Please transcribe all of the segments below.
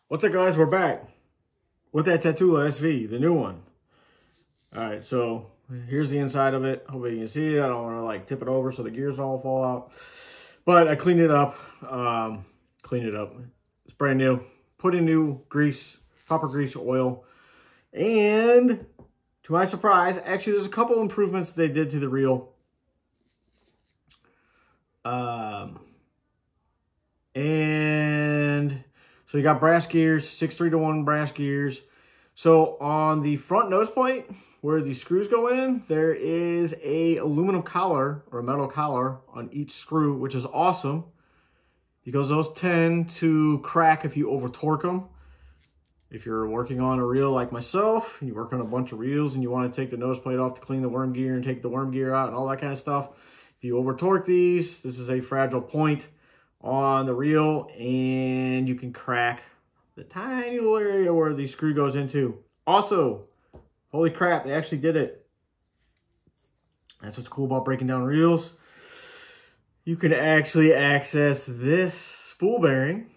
What's up, guys? We're back with that Tatula SV, the new one. All right, so here's the inside of it. Hopefully you can see it. I don't want to like tip it over so the gears all fall out. But I cleaned it up. It's brand new. Put in new grease, copper grease, oil. And to my surprise, actually there's a couple improvements they did to the reel. And so you got brass gears, 6-3-1 brass gears. So on the front nose plate, where the screws go in, there is a aluminum collar or a metal collar on each screw, which is awesome because those tend to crack if you over torque them. If you're working on a reel like myself, you work on a bunch of reels and you want to take the nose plate off to clean the worm gear and take the worm gear out and all that kind of stuff. If you over torque these, this is a fragile point on the reel and you can crack the tiny little area where the screw goes into. Also, holy crap, they actually did it. That's what's cool about breaking down reels. You can actually access this spool bearing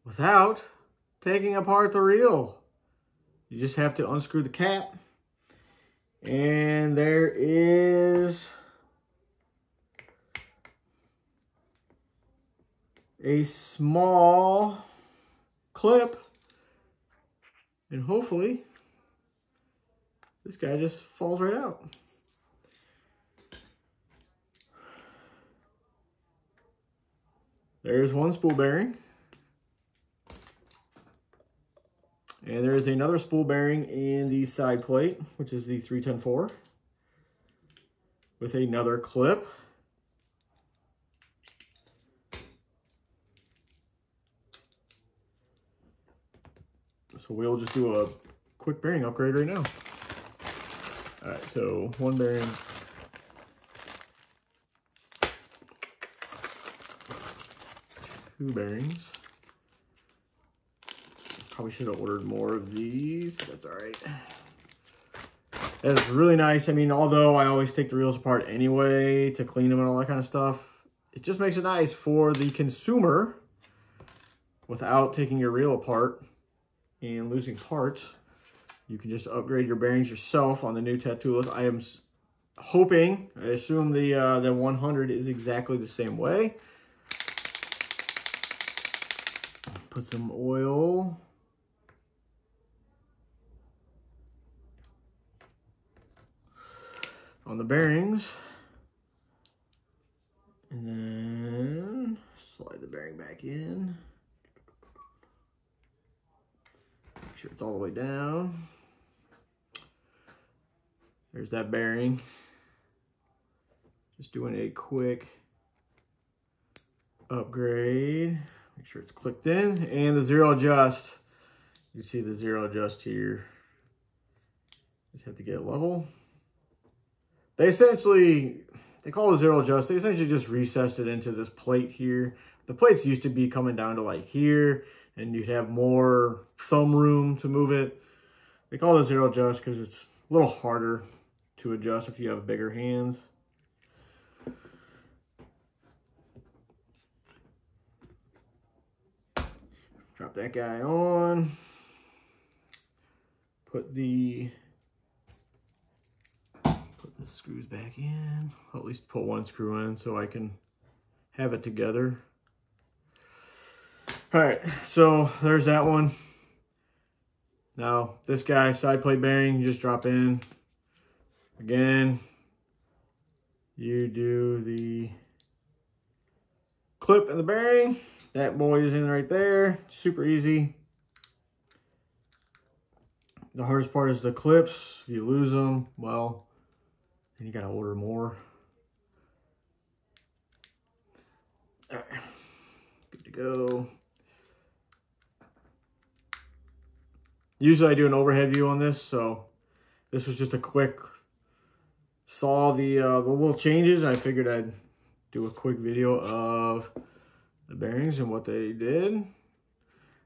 without taking apart the reel. You just have to unscrew the cap. And there is a small clip, and hopefully this guy just falls right out. There's one spool bearing, and there is another spool bearing in the side plate, which is the 310-4 with another clip. So we'll just do a quick bearing upgrade right now. All right, so one bearing. Two bearings. Probably should have ordered more of these, but that's all right. That's really nice. I mean, although I always take the reels apart anyway to clean them and all that kind of stuff, it just makes it nice for the consumer without taking your reel apart and losing parts. You can just upgrade your bearings yourself on the new Tatulas. I am hoping, I assume the 100 is exactly the same way. Put some oil. On the bearings. And then slide the bearing back in. Make sure it's all the way down. There's that bearing. Just doing a quick upgrade. Make sure it's clicked in. And the zero adjust. You see the zero adjust here. Just have to get it level. They call it zero adjust. They essentially just recessed it into this plate here. The plates used to be coming down to like here, and you'd have more thumb room to move it. They call it zero adjust because it's a little harder to adjust if you have bigger hands. Drop that guy on. Put the screws back in. I'll at least put one screw in so I can have it together. All right, so there's that one. Now this guy, side plate bearing, you just drop in. Again, you do the clip and the bearing. That boy is in right there. Super easy. The hardest part is the clips. If you lose them, well, then you gotta order more. All right, good to go. Usually I do an overhead view on this, so this was just a quick, saw the little changes, and I figured I'd do a quick video of the bearings and what they did.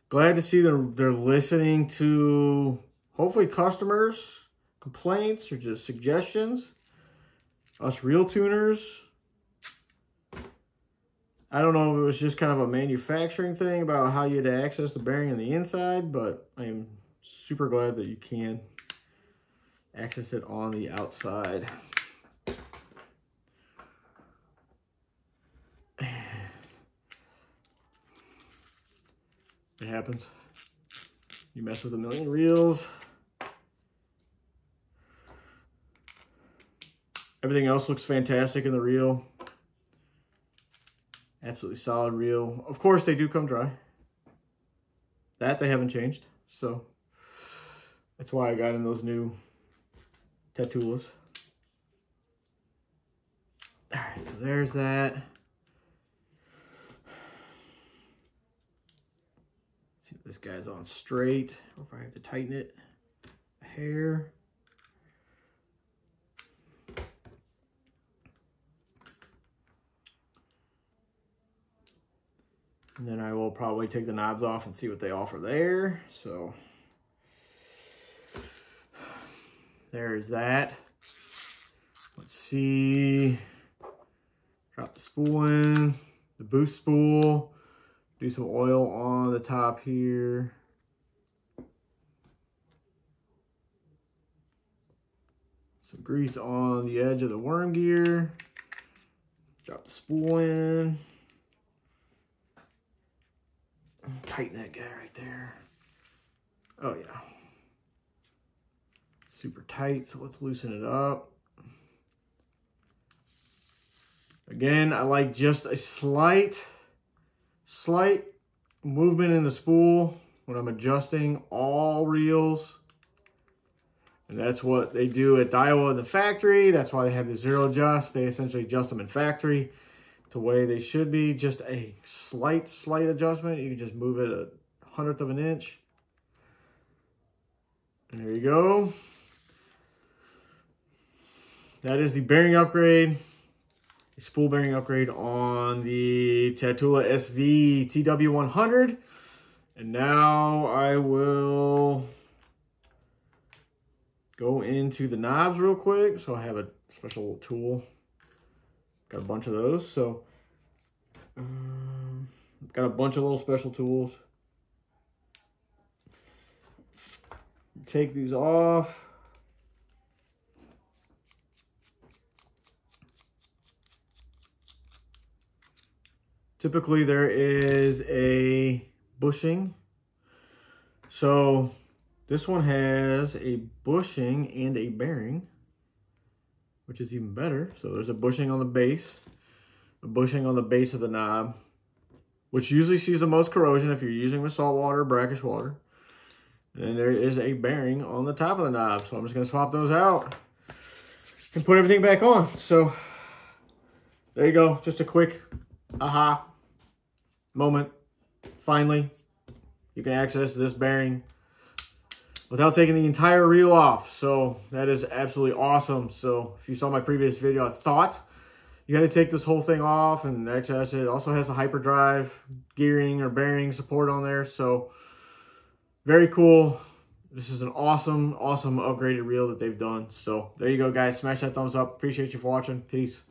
Glad to see they're listening to hopefully customers' complaints or just suggestions. Us reel tuners. I don't know if it was just kind of a manufacturing thing about how you had to access the bearing on the inside, but I am super glad that you can access it on the outside. It happens. You mess with a million reels. Everything else looks fantastic in the reel. Absolutely solid reel. Of course, they do come dry. That they haven't changed. So that's why I got in those new Tattulas. All right, so there's that. Let's see if this guy's on straight, or if I have to tighten it a hair. And then I will probably take the knobs off and see what they offer there. So there's that. Let's see. Drop the spool in, the boost spool. Do some oil on the top here. Some grease on the edge of the worm gear. Drop the spool in. Tighten that guy right there. Oh yeah. Super tight, so let's loosen it up. Again, I like just a slight movement in the spool when I'm adjusting all reels. And that's what they do at Daiwa in the factory. That's why they have the zero adjust. They essentially adjust them in factory the way they should be. Just a slight adjustment. You can just move it a 1/100th of an inch. And there you go. That is the bearing upgrade. A spool bearing upgrade on the Tattula SV TW100. And now I will go into the knobs real quick. So I have a special tool. Got a bunch of those. So got a bunch of little special tools. Take these off. Typically there is a bushing. So this one has a bushing and a bearing, which is even better. So there's a bushing on the base, a bushing on the base of the knob, which usually sees the most corrosion if you're using with salt water or brackish water. And then there is a bearing on the top of the knob. So I'm just gonna swap those out and put everything back on. So there you go, just a quick aha moment. Finally, you can access this bearing without taking the entire reel off. So that is absolutely awesome. So if you saw my previous video, I thought you had to take this whole thing off and access it. It also has a hyperdrive gearing or bearing support on there. So very cool. This is an awesome upgraded reel that they've done. So there you go, guys. Smash that thumbs up. Appreciate you for watching. Peace.